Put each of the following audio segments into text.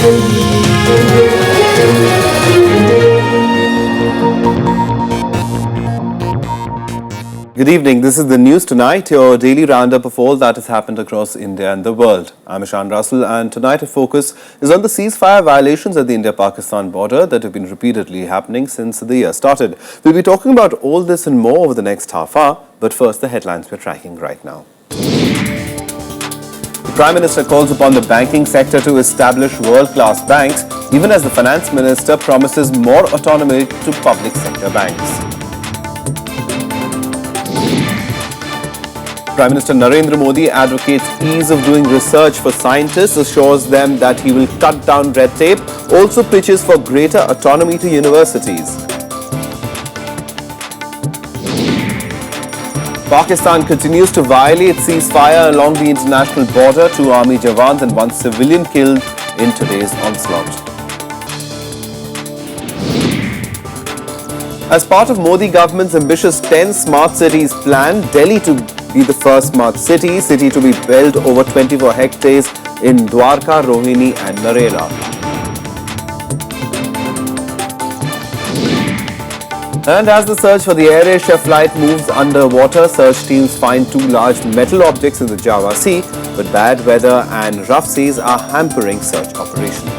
Good evening. This is the news tonight, your daily roundup of all that has happened across India and the world. I'm Ishan Russell, and tonight our focus is on the ceasefire violations at the India-Pakistan border that have been repeatedly happening since the year started. We'll be talking about all this and more over the next half hour, but first the headlines we're tracking right now. The Prime Minister calls upon the banking sector to establish world-class banks, even as the Finance Minister promises more autonomy to public sector banks. Prime Minister Narendra Modi advocates ease of doing research for scientists, assures them that he will cut down red tape, also pitches for greater autonomy to universities. Pakistan continues to violate ceasefire along the international border, 2 army jawans and 1 civilian killed in today's onslaught. As part of Modi government's ambitious 10 smart cities plan, Delhi to be the first smart city to be built over 24 hectares in Dwarka, Rohini and Narela. And as the search for the Air Asia flight moves underwater, search teams find 2 large metal objects in the Java Sea, but bad weather and rough seas are hampering search operations.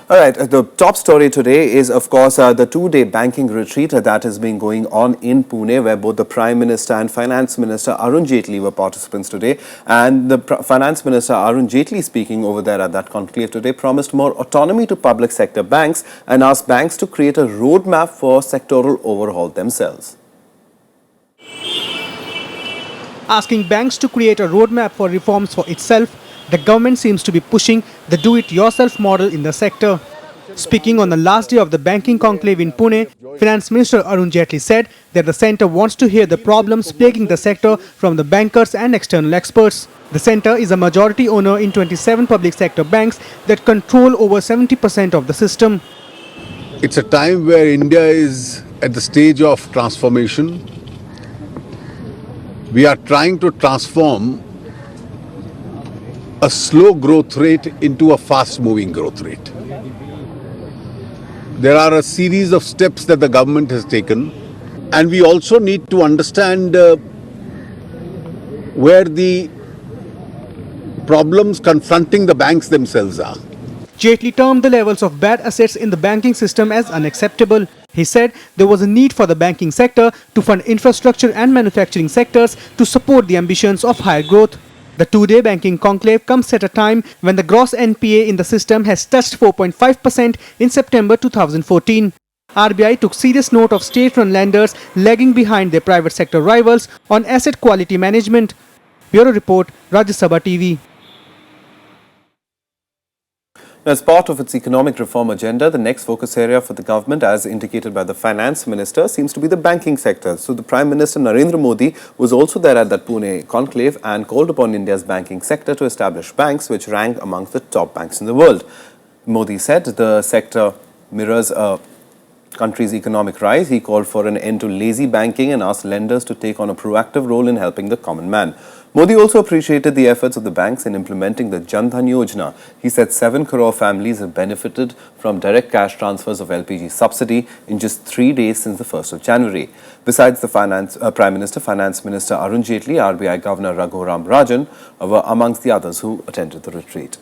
All right, the top story today is, of course, the 2-day banking retreat that has been going on in Pune, where both the Prime Minister and Finance Minister Arun Jaitley were participants today. And the Finance Minister Arun Jaitley, speaking over there at that conclave today, promised more autonomy to public sector banks and asked banks to create a roadmap for sectoral overhaul themselves. Asking banks to create a roadmap for reforms for itself, the government seems to be pushing the do-it-yourself model in the sector. Speaking on the last day of the banking conclave in Pune, Finance Minister Arun Jaitley said that the centre wants to hear the problems plaguing the sector from the bankers and external experts. The centre is a majority owner in 27 public sector banks that control over 70% of the system. It's a time where India is at the stage of transformation. We are trying to transform a slow growth rate into a fast-moving growth rate. There are a series of steps that the government has taken, and we also need to understand where the problems confronting the banks themselves are. Jaitley termed the levels of bad assets in the banking system as unacceptable. He said there was a need for the banking sector to fund infrastructure and manufacturing sectors to support the ambitions of higher growth. The 2-day banking conclave comes at a time when the gross NPA in the system has touched 4.5% in September 2014. RBI took serious note of state-run lenders lagging behind their private sector rivals on asset quality management. Bureau Report, Rajya Sabha TV. As part of its economic reform agenda, the next focus area for the government, as indicated by the Finance Minister, seems to be the banking sector. So the Prime Minister Narendra Modi was also there at that Pune conclave and called upon India's banking sector to establish banks which rank amongst the top banks in the world. Modi said the sector mirrors a country's economic rise. He called for an end to lazy banking and asked lenders to take on a proactive role in helping the common man. Modi also appreciated the efforts of the banks in implementing the Jan Dhan Yojana. He said 7 crore families have benefited from direct cash transfers of LPG subsidy in just 3 days since the 1st of January. Besides the Prime Minister, Finance Minister Arun Jaitley, RBI Governor Raghuram Rajan were amongst the others who attended the retreat.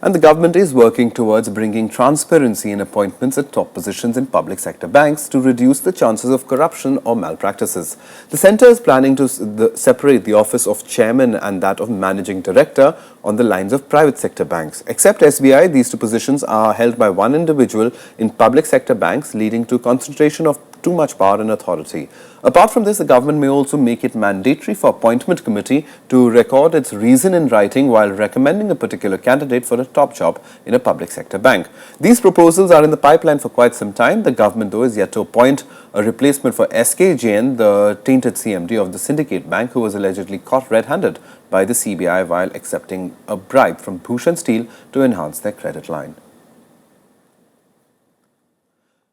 And the government is working towards bringing transparency in appointments at top positions in public sector banks to reduce the chances of corruption or malpractices. The centre is planning to separate the office of chairman and that of managing director on the lines of private sector banks. Except SBI, these 2 positions are held by 1 individual in public sector banks, leading to concentration of too much power and authority. Apart from this, the government may also make it mandatory for appointment committee to record its reason in writing while recommending a particular candidate for a top job in a public sector bank. These proposals are in the pipeline for quite some time. The government, though, is yet to appoint a replacement for SK Jain, the tainted CMD of the Syndicate Bank, who was allegedly caught red-handed by the CBI while accepting a bribe from Bhushan Steel to enhance their credit line.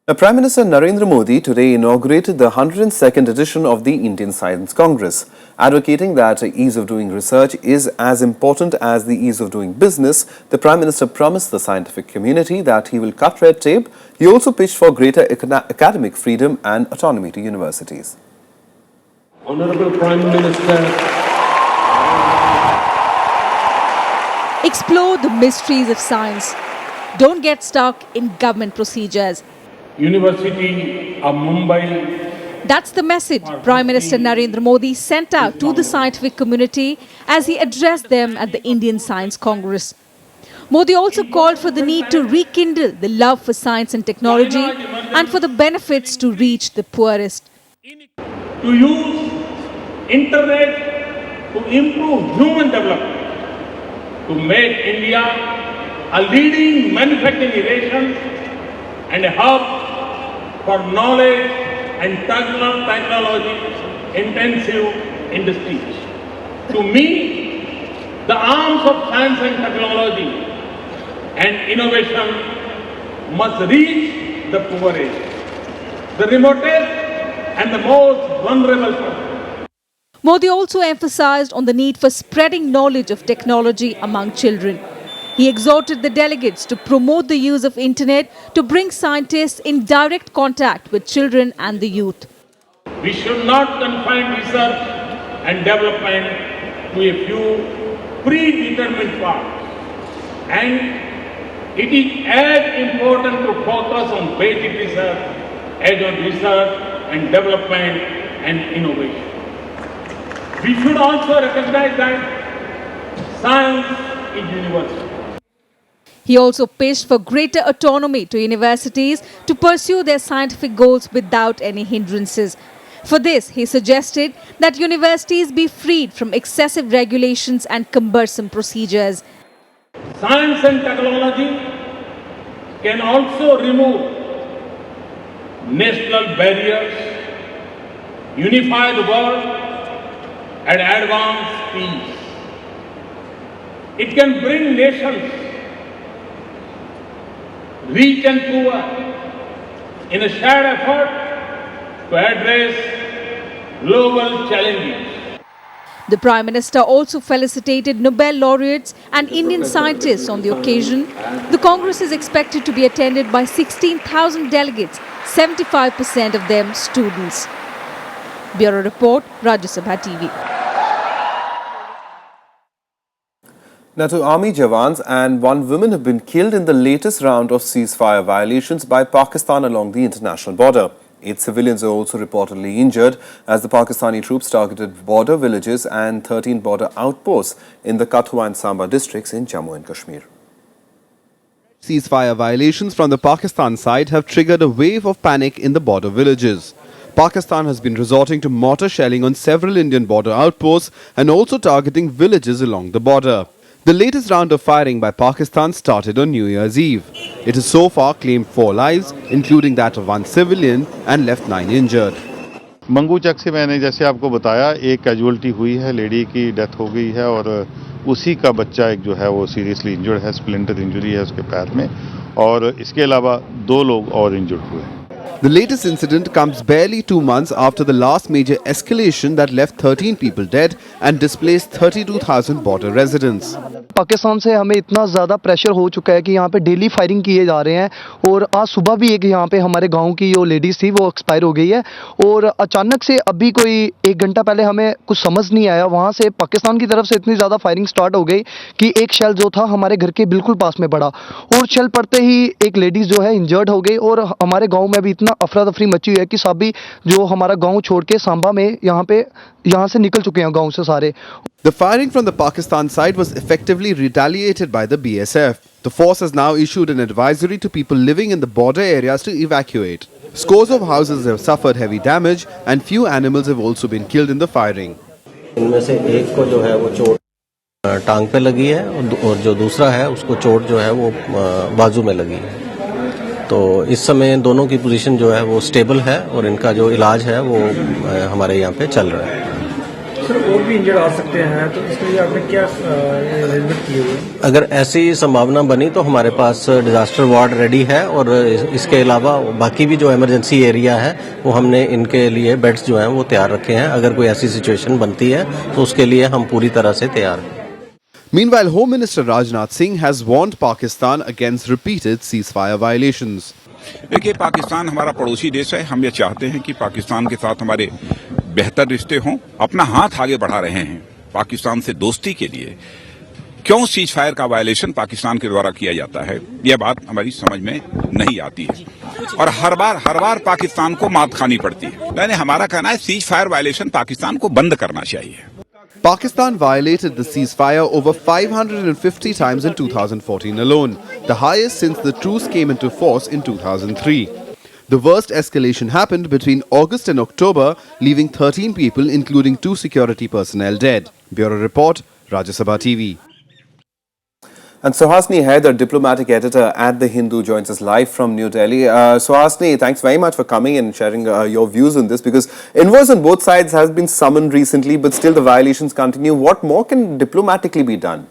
Now, Prime Minister Narendra Modi today inaugurated the 102nd edition of the Indian Science Congress. Advocating that ease of doing research is as important as the ease of doing business, the Prime Minister promised the scientific community that he will cut red tape. He also pitched for greater academic freedom and autonomy to universities. Honorable Prime Minister, explore the mysteries of science. Don't get stuck in government procedures. University of Mumbai. That's the message Prime Minister Narendra Modi sent out to the scientific community as he addressed them at the Indian Science Congress. Modi also called for the need to rekindle the love for science and technology and for the benefits to reach the poorest. To use internet to improve human development, to make India a leading manufacturing nation and a hub for knowledge and technology intensive industries. To me, the arms of science and technology and innovation must reach the poorest, the remotest and the most vulnerable person. Modi also emphasized on the need for spreading knowledge of technology among children. He exhorted the delegates to promote the use of internet to bring scientists in direct contact with children and the youth. We should not confine research and development to a few predetermined paths. And it is as important to focus on basic research as on research and development and innovation. We should also recognize that science is universal. He also pitched for greater autonomy to universities to pursue their scientific goals without any hindrances. For this, he suggested that universities be freed from excessive regulations and cumbersome procedures. Science and technology can also remove national barriers, unify the world, and advance peace. It can bring nations rich and poor in a shared effort to address global challenges. The Prime Minister also felicitated Nobel laureates and Indian scientists on the occasion. The Congress is expected to be attended by 16,000 delegates, 75% of them students. Bureau Report, Rajya Sabha TV. Now, 2 army jawans and 1 woman have been killed in the latest round of ceasefire violations by Pakistan along the international border. 8 civilians are also reportedly injured as the Pakistani troops targeted border villages and 13 border outposts in the Kathua and Samba districts in Jammu and Kashmir. Ceasefire violations from the Pakistan side have triggered a wave of panic in the border villages. Pakistan has been resorting to mortar shelling on several Indian border outposts and also targeting villages along the border. The latest round of firing by Pakistan started on New Year's Eve. It has so far claimed 4 lives, including that of 1 civilian, and left 9 injured. मंगूचक से मैंने जैसे आपको बताया एक casualty हुई है, lady की death हो गई है और उसी का बच्चा एक जो है वो सीरियसली इंजर्ड है, स्प्लिंटर इंजरी है उसके पैर में और इसके अलावा 2 लोग और इंजर्ड हुए हैं. The latest incident comes barely 2 months after the last major escalation that left 13 people dead and displaced 32,000 border residents. Pakistan से हमें इतना ज़्यादा प्रेशर हो चुका है कि यहाँ पे डेली फायरिंग किए जा रहे हैं और आज सुबह भी एक यहाँ पे हमारे गांव की जो लेडीज़ थी वो एक्सपायर हो गई है और अचानक से अभी कोई 1 घंटा पहले हमें कुछ समझ नहीं आया, वहाँ से पाकिस्तान की तरफ से इतनी ज़्यादा फायरिंग स्टार्ट हो गई कि एक शेल जो था हमारे घर के बिल्कुल पास में पड़ा और शेल पड़ते ही एक लेडीज़ जो है इंजर्ड हो गई और हमारे गाँव में भी इतना अफरा तफरी मची हुई है कि सभी जो हमारा गाँव छोड़ के सांबा में यहाँ से निकल चुके हैं गाँव से सारे. The firing from the Pakistan side was effectively retaliated by the BSF. The force has now issued an advisory to people living in the border areas to evacuate. Scores of houses have suffered heavy damage and few animals have also been killed in the firing. इनमें से एक को जो है वो चोट टांग पे लगी है और जो दूसरा है उसको चोट जो है वो बाजू में लगी है. तो इस समय दोनों की पोजीशन जो है वो स्टेबल है और इनका जो इलाज है वो हमारे यहाँ पे चल रहा है. सर और भी इंजर्ड आ सकते हैं, तो इसके लिए आपने क्या अरेंजमेंट किए हुए हैं? अगर ऐसी संभावना बनी तो हमारे पास डिजास्टर वार्ड रेडी है और इसके अलावा बाकी भी जो इमरजेंसी एरिया है वो हमने इनके लिए बेड्स जो हैं वो तैयार रखे हैं। अगर कोई ऐसी सिचुएशन बनती है तो उसके लिए हम पूरी तरह से तैयार हैं। Meanwhile, Home Minister Rajnath Singh has warned Pakistan against repeated ceasefire violations. देखिए, पाकिस्तान हमारा पड़ोसी देश है। हम ये चाहते हैं कि पाकिस्तान के साथ हमारे बेहतर रिश्ते हों। अपना हाथ आगे बढ़ा रहे हैं पाकिस्तान से दोस्ती के लिए। क्यों सीज फायर का वायलेशन पाकिस्तान के द्वारा किया जाता है, यह बात हमारी समझ में नहीं आती है और हर बार पाकिस्तान को मात खानी पड़ती है। यानी हमारा कहना है सीज फायर वायलेशन पाकिस्तान को बंद करना चाहिए। Pakistan violated the ceasefire over 550 times in 2014 alone, the highest since the truce came into force in 2003. The worst escalation happened between August and October, leaving 13 people, including 2 security personnel, dead. Bureau Report, Rajya Sabha TV. And Suhasini Haider, diplomatic editor at The Hindu, joins us live from New Delhi. Suhasini, thanks very much for coming and sharing your views on this, because envoys on both sides have been summoned recently, but still the violations continue. What more can diplomatically be done?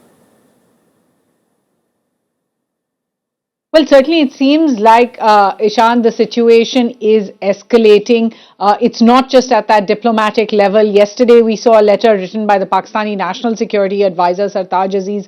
Well, certainly it seems like, Ishan, the situation is escalating. It's not just at that diplomatic level. Yesterday, we saw a letter written by the Pakistani National Security Advisor, Sartaj Aziz,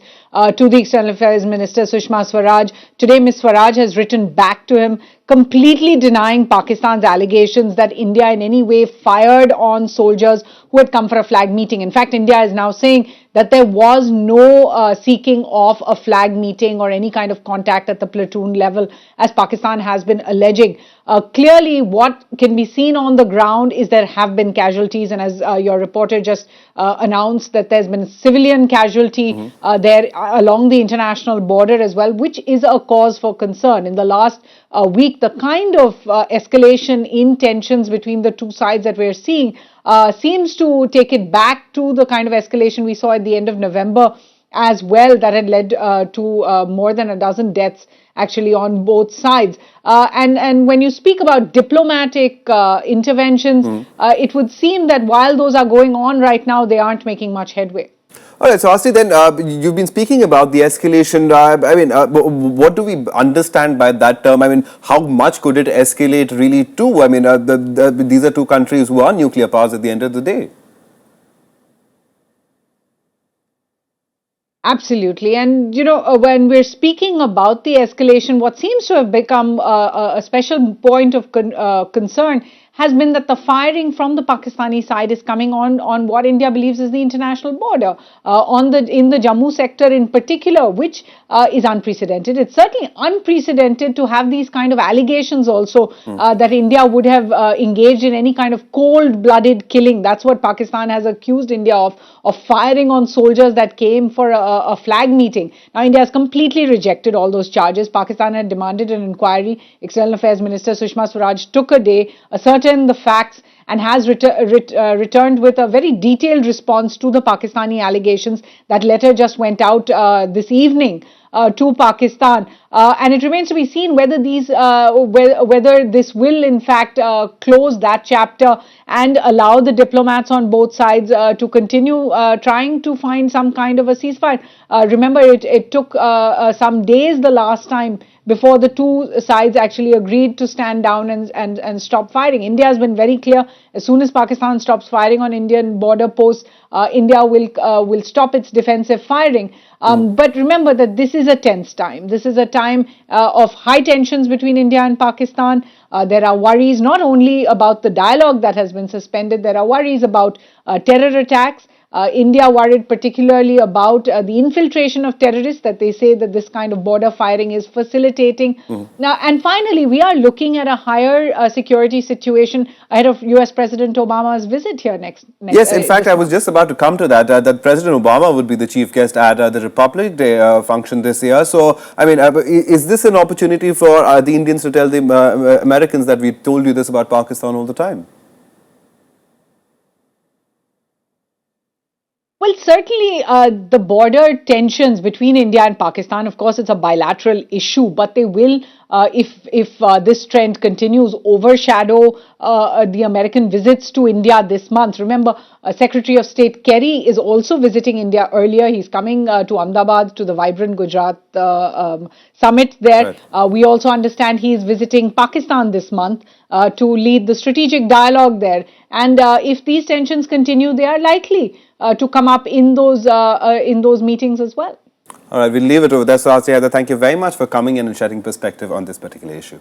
to the External Affairs Minister, Sushma Swaraj. Today, Ms. Swaraj has written back to him, completely denying Pakistan's allegations that India in any way fired on soldiers who had come for a flag meeting. In fact, India is now saying that there was no seeking of a flag meeting or any kind of contact at the platoon level, as Pakistan has been alleging. Clearly, what can be seen on the ground is there have been casualties, and as your reporter just announced, that there's been civilian casualty there along the international border as well, which is a cause for concern. In the last week, the kind of escalation in tensions between the two sides that we're seeing seems to take it back to the kind of escalation we saw at the end of November as well, that had led to more than a dozen deaths actually on both sides. And when you speak about diplomatic interventions, it would seem that while those are going on right now, they aren't making much headway. All right, so Asti, then you've been speaking about the escalation. What do we understand by that term? I mean, how much could it escalate really to? I mean, these are two countries who are nuclear powers at the end of the day. Absolutely. And, when we're speaking about the escalation, what seems to have become a special point of concern has been that the firing from the Pakistani side is coming on what India believes is the international border, in the Jammu sector in particular, which is unprecedented. It's certainly unprecedented to have these kind of allegations also that India would have engaged in any kind of cold-blooded killing. That's what Pakistan has accused India of firing on soldiers that came for a flag meeting. Now, India has completely rejected all those charges. Pakistan had demanded an inquiry. External Affairs Minister Sushma Swaraj took a day, ascertained the facts, and has returned with a very detailed response to the Pakistani allegations. That letter just went out this evening to Pakistan, and it remains to be seen whether whether this will in fact close that chapter and allow the diplomats on both sides to continue trying to find some kind of a ceasefire. Remember, it took some days the last time before the two sides actually agreed to stand down and stop firing. India has been very clear: as soon as Pakistan stops firing on Indian border posts, India will stop its defensive firing. But remember that this is a tense time. This is a time of high tensions between India and Pakistan. There are worries not only about the dialogue that has been suspended, there are worries about terror attacks. India worried particularly about the infiltration of terrorists that they say that this kind of border firing is facilitating. Now, and finally, we are looking at a higher security situation ahead of US President Obama's visit here next Yes, in fact, I was just about to come to that, that President Obama would be the chief guest at the Republic Day function this year. So, I mean, is this an opportunity for the Indians to tell the Americans that we told you this about Pakistan all the time? Well, certainly the border tensions between India and Pakistan, of course, it's a bilateral issue, but they will if this trend continues, overshadow the American visits to India this month. Remember, Secretary of State Kerry is also visiting India earlier. He's coming to Ahmedabad to the Vibrant Gujarat summit there. Right. We also understand he is visiting Pakistan this month to lead the strategic dialogue there. And if these tensions continue, they are likely to come up in those meetings as well. All right, we'll leave it over there. So, Rajya, thank you very much for coming in and sharing perspective on this particular issue.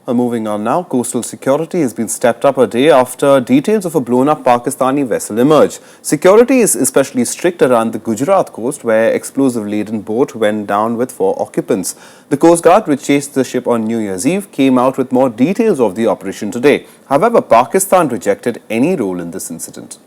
Well, moving on now, coastal security has been stepped up a day after details of a blown-up Pakistani vessel emerged. Security is especially strict around the Gujarat coast, where explosive-laden boat went down with 4 occupants. The Coast Guard, which chased the ship on New Year's Eve, came out with more details of the operation today. However, Pakistan rejected any role in this incident.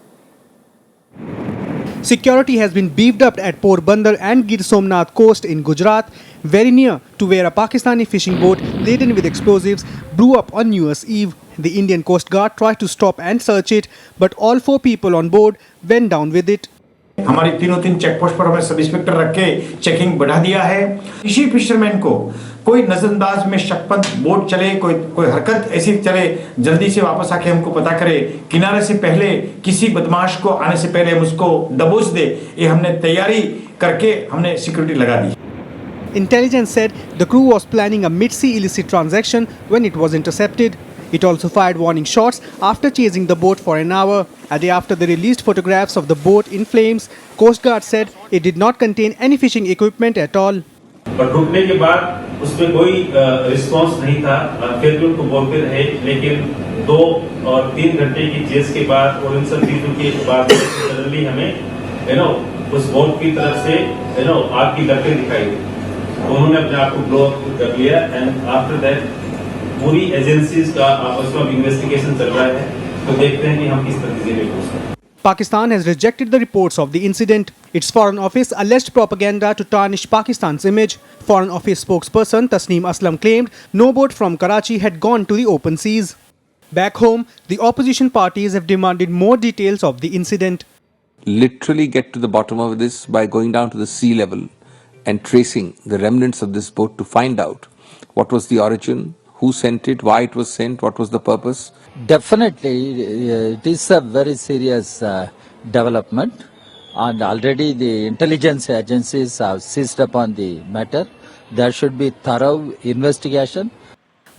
Security has been beefed up at Porbandar and Gir Somnath coast in Gujarat, very near to where a Pakistani fishing boat laden with explosives blew up on New Year's Eve. The Indian Coast Guard tried to stop and search it, but all 4 people on board went down with it. हमारी तीन check post पर हमने sub inspector रख के checking बढ़ा दिया है। किसी फिशरमैन को कोई नजरअंदाज में शक्पत बोट चले, कोई हरकत ऐसी चले, जल्दी से वापस आके हमको पता करे, किनारे से पहले किसी बदमाश को आने से पहले हम उसको दबोच दे, ये हमने तैयारी करके हमने सिक्योरिटी लगा दी। Intelligence said the crew was planning a mid-sea illicit transaction when it was intercepted. It also fired warning shots after chasing the boat for an hour. A day after they released photographs of the boat in flames, Coast Guard said it did not contain any fishing equipment at all. पर रुकने के बाद उसमें कोई response नहीं था, फिर भी उनको बोलते रहे, लेकिन 2 और 3 घंटे की चेस के बाद और इन सब चीजों के बाद सडनली हमें उस बोट की तरफ से आग की लपटें दिखाई दी। उन्होंने अपने आप को ब्लो कर लिया एंड आफ्टर दैट पूरी एजेंसीज का आपस में इन्वेस्टिगेशन चल रहा है, तो देखते हैं कि हम किस तरीके से पहुंचते हैं। Pakistan has rejected the reports of the incident. Its Foreign Office alleged propaganda to tarnish Pakistan's image. Foreign Office spokesperson Tasneem Aslam claimed no boat from Karachi had gone to the open seas. Back home, the opposition parties have demanded more details of the incident. Literally get to the bottom of this by going down to the sea level and tracing the remnants of this boat to find out what was the origin, who sent it, why it was sent, what was the purpose. Definitely, it is a very serious development, and already the intelligence agencies have seized upon the matter. There should be thorough investigation.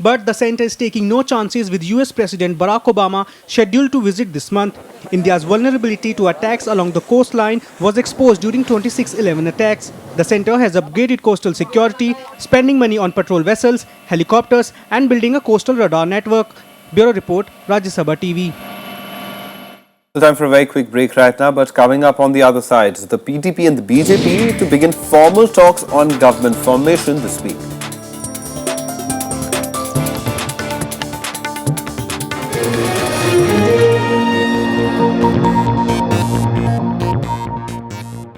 But the centre is taking no chances with US President Barack Obama scheduled to visit this month. India's vulnerability to attacks along the coastline was exposed during 26/11 attacks. The centre has upgraded coastal security, spending money on patrol vessels, helicopters and building a coastal radar network. Bureau Report, Rajya Sabha TV. Time for a very quick break right now, but coming up on the other side, the PDP and the BJP to begin formal talks on government formation this week.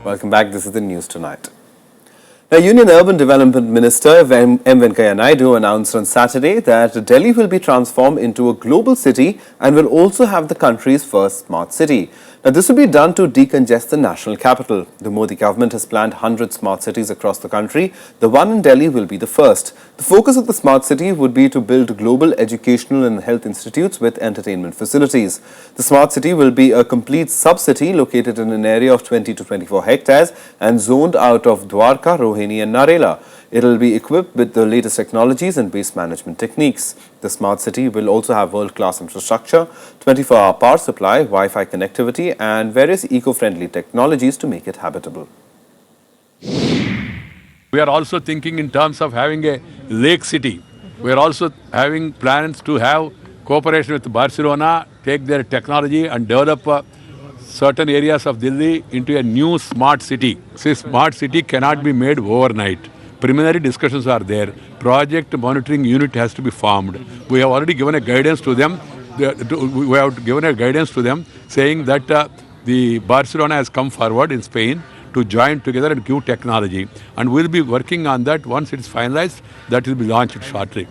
Welcome back. This is the news tonight. Now, Union Urban Development Minister M. Venkaiah Naidu announced on Saturday that Delhi will be transformed into a global city and will also have the country's first smart city. Now, this will be done to decongest the national capital. The Modi government has planned 100 smart cities across the country. The one in Delhi will be the first. The focus of the smart city would be to build global educational and health institutes with entertainment facilities. The smart city will be a complete sub-city located in an area of 20 to 24 hectares and zoned out of Dwarka, Rohini and Narela. It will be equipped with the latest technologies and waste management techniques. The smart city will also have world-class infrastructure, 24-hour power supply, Wi-Fi connectivity and various eco-friendly technologies to make it habitable. We are also thinking in terms of having a lake city. We are also having plans to have cooperation with Barcelona, take their technology and develop certain areas of Delhi into a new smart city. See, smart city cannot be made overnight. Preliminary discussions are there. Project monitoring unit has to be formed. We have already given a guidance to them. Saying that the Barcelona has come forward in Spain to join together and give technology. And we'll be working on that. Once it is finalized, that will be launched shortly.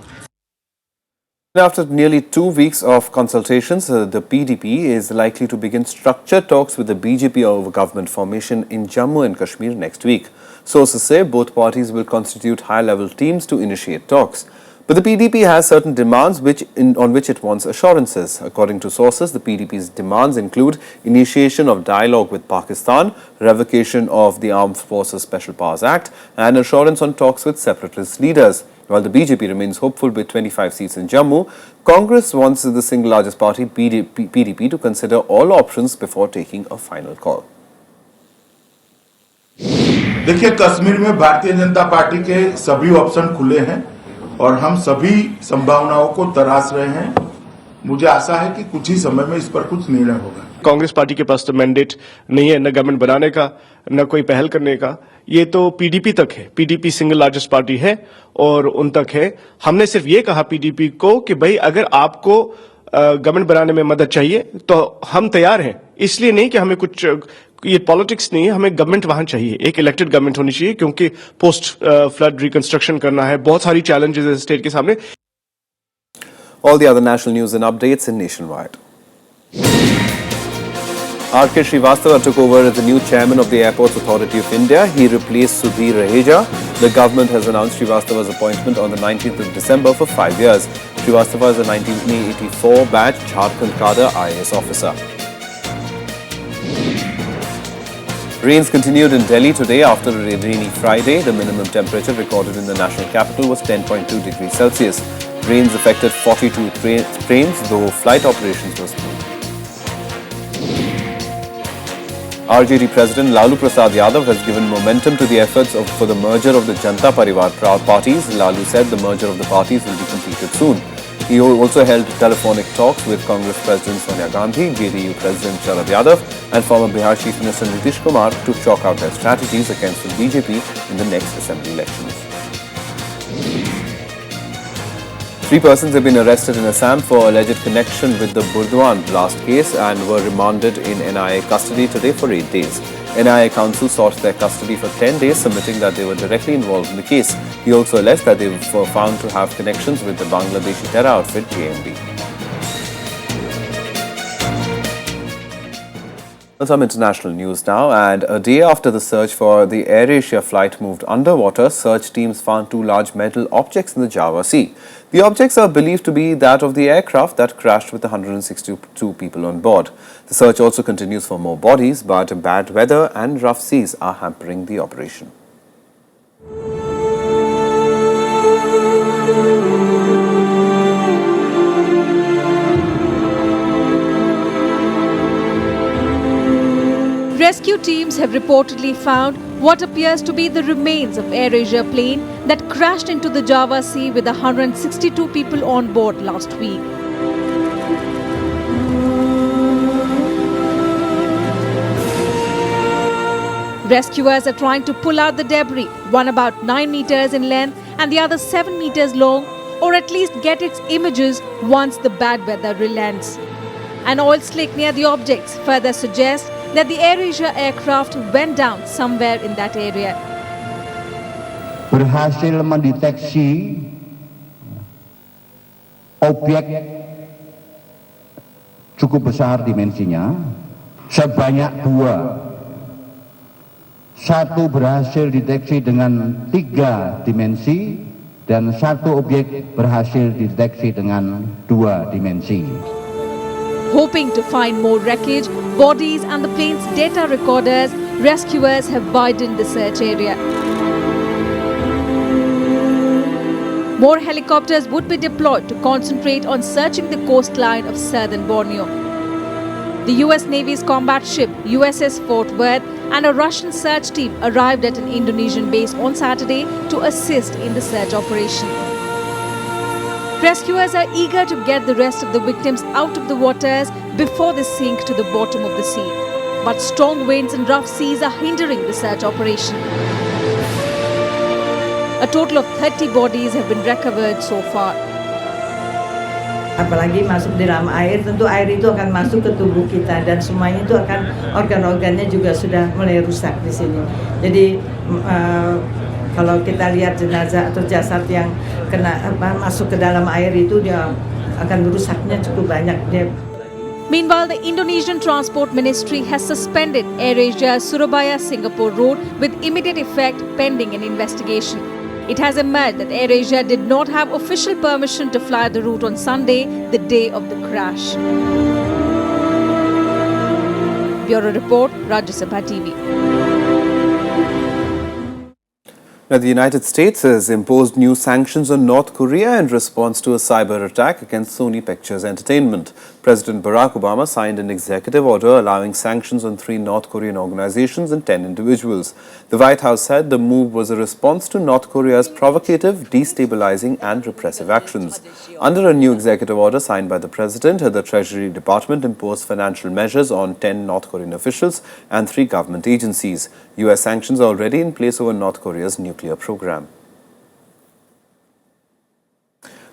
After nearly 2 weeks of consultations, the PDP is likely to begin structured talks with the BJP over government formation in Jammu and Kashmir next week. Sources say both parties will constitute high-level teams to initiate talks. But the PDP has certain demands on which it wants assurances. According to sources, the PDP's demands include initiation of dialogue with Pakistan, revocation of the Armed Forces Special Powers Act, and assurance on talks with separatist leaders. While the BJP remains hopeful with 25 seats in Jammu, Congress wants the single largest party, PDP, to consider all options before taking a final call. देखिए, कश्मीर में Bharatiya Janata party के सभी option खुले हैं और हम सभी संभावनाओं को तराश रहे हैं। मुझे आशा है कि कुछ ही समय में इस पर कुछ निर्णय होगा। कांग्रेस पार्टी के पास तो मैंडेट नहीं है, न गवर्नमेंट बनाने का, न कोई पहल करने का। ये तो पीडीपी तक है। पीडीपी सिंगल लार्जेस्ट पार्टी है और उन तक है। हमने सिर्फ ये कहा पीडीपी को कि भाई अगर आपको गवर्नमेंट बनाने में मदद चाहिए तो हम तैयार हैं। इसलिए नहीं कि हमें कुछ ये पॉलिटिक्स नहीं है, हमें गवर्नमेंट वहां चाहिए, एक इलेक्टेड गवर्नमेंट होनी चाहिए क्योंकि पोस्ट फ्लड रिकंस्ट्रक्शन करना है, बहुत सारी चैलेंजेस है स्टेट के सामने। All the other national news and updates in Nationwide. R.K. Srivastava took over as the new chairman of the Airports Authority of India. He replaced Sudhir Raheja. The government has announced Srivastava's appointment on the 19th of December for 5 years. Srivastava is a 1984 batch Jharkhand cadre IAS officer. Rains continued in Delhi today after a rainy Friday. The minimum temperature recorded in the national capital was 10.2 degrees Celsius. Rains affected 42 trains, though flight operations were smooth. RJD President Lalu Prasad Yadav has given momentum to the efforts for the merger of the Janata Parivar parties. Lalu said the merger of the parties will be completed soon. He also held telephonic talks with Congress President Sonia Gandhi, JDU President Sharad Yadav and former Bihar Chief Minister Nitish Kumar to chalk out their strategies against the BJP in the next assembly elections. 3 persons have been arrested in Assam for alleged connection with the Burdwan blast case and were remanded in NIA custody today for 8 days. NIA counsel sought their custody for 10 days, submitting that they were directly involved in the case. He also alleged that they were found to have connections with the Bangladeshi terror outfit JMB. Some international news now, and a day after the search for the AirAsia flight moved underwater, search teams found 2 large metal objects in the Java Sea. The objects are believed to be that of the aircraft that crashed with 162 people on board. The search also continues for more bodies, but bad weather and rough seas are hampering the operation. Rescue teams have reportedly found what appears to be the remains of AirAsia plane that crashed into the Java Sea with 162 people on board last week. Rescuers are trying to pull out the debris, one about 9 meters in length and the other 7 meters long, or at least get its images once the bad weather relents. An oil slick near the objects further suggests that the AirAsia aircraft went down somewhere in that area. Berhasil mendeteksi objek cukup besar dimensinya, sebanyak 2. Satu berhasil dideteksi dengan 3 dimensi dan satu objek berhasil dideteksi dengan 2 dimensi. Hoping to find more wreckage, bodies and the plane's data recorders, rescuers have widened the search area. More helicopters would be deployed to concentrate on searching the coastline of southern Borneo. The US Navy's combat ship USS Fort Worth and a Russian search team arrived at an Indonesian base on Saturday to assist in the search operation. Rescuers are eager to get the rest of the victims out of the waters before they sink to the bottom of the sea. But strong winds and rough seas are hindering the search operation. A total of 30 bodies have been recovered so far. Apalagi masuk di dalam air, tentu air itu akan masuk ke tubuh kita dan semuanya itu akan organ-organnya juga sudah mulai rusak di sini. Jadi kalau kita lihat jenazah atau jasad yang masuk ke dalam air itu dia akan rusaknya cukup banyak. Meanwhile, the Indonesian Transport Ministry has suspended AirAsia's Surabaya-Singapore route with immediate effect pending an investigation. It has emerged that AirAsia did not have official permission to fly the route on Sunday, the day of the crash. Bureau Report, Rajya Sabha TV. Now, the United States has imposed new sanctions on North Korea in response to a cyber attack against Sony Pictures Entertainment. President Barack Obama signed an executive order allowing sanctions on 3 North Korean organizations and 10 individuals. The White House said the move was a response to North Korea's provocative, destabilizing and repressive actions. Under a new executive order signed by the President, the Treasury Department imposed financial measures on 10 North Korean officials and 3 government agencies. U.S. sanctions are already in place over North Korea's nuclear program.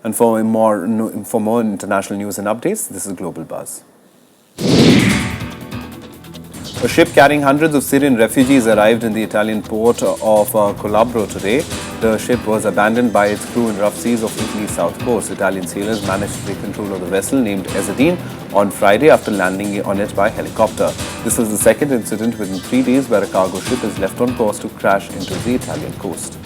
And for more international news and updates, this is Global Buzz. A ship carrying hundreds of Syrian refugees arrived in the Italian port of Colabro today. The ship was abandoned by its crew in rough seas of Italy's south coast. Italian sailors managed to take control of the vessel named Ezadine on Friday after landing on it by helicopter. This is the second incident within 3 days where a cargo ship is left on course to crash into the Italian coast.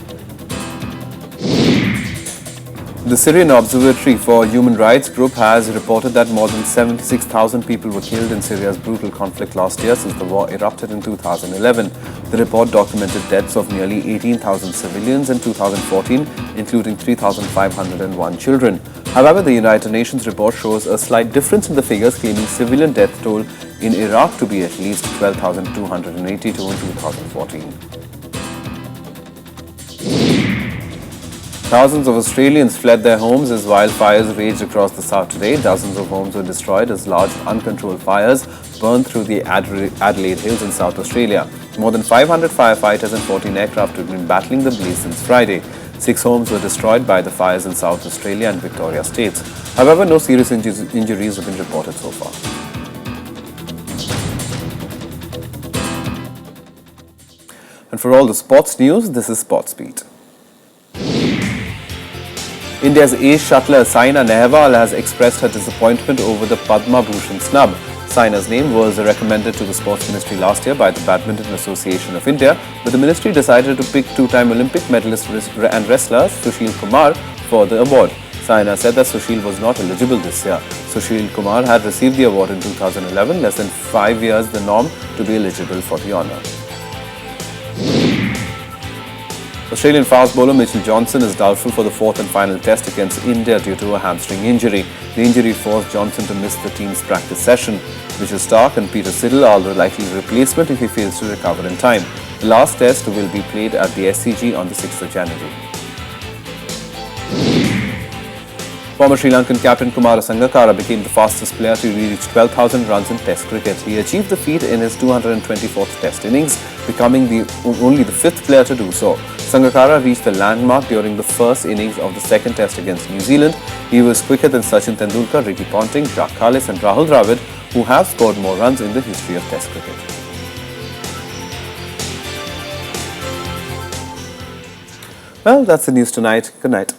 The Syrian Observatory for Human Rights group has reported that more than 76,000 people were killed in Syria's brutal conflict last year since the war erupted in 2011. The report documented deaths of nearly 18,000 civilians in 2014, including 3,501 children. However, the United Nations report shows a slight difference in the figures, claiming civilian death toll in Iraq to be at least 12,282 in 2014. Thousands of Australians fled their homes as wildfires raged across the south today. Dozens of homes were destroyed as large uncontrolled fires burned through the Adelaide Hills in South Australia. More than 500 firefighters and 14 aircraft have been battling the blaze since Friday. 6 homes were destroyed by the fires in South Australia and Victoria states. However, no serious injuries have been reported so far. And for all the sports news, this is Sports Beat. India's ace shuttler Saina Nehwal has expressed her disappointment over the Padma Bhushan snub. Saina's name was recommended to the Sports Ministry last year by the Badminton Association of India, but the ministry decided to pick 2-time Olympic medalist and wrestler Sushil Kumar for the award. Saina said that Sushil was not eligible this year. Sushil Kumar had received the award in 2011, less than 5 years the norm to be eligible for the honour. Australian fast bowler Mitchell Johnson is doubtful for the 4th and final test against India due to a hamstring injury. The injury forced Johnson to miss the team's practice session. Mitchell Starc and Peter Siddle are the likely replacement if he fails to recover in time. The last test will be played at the SCG on the 6th of January. Former Sri Lankan captain Kumara Sangakkara became the fastest player to reach 12,000 runs in Test cricket. He achieved the feat in his 224th Test innings, becoming only the 5th player to do so. Sangakkara reached the landmark during the first innings of the second Test against New Zealand. He was quicker than Sachin Tendulkar, Ricky Ponting, Jacques Kallis and Rahul Dravid, who have scored more runs in the history of Test cricket. Well, that's the news tonight. Good night.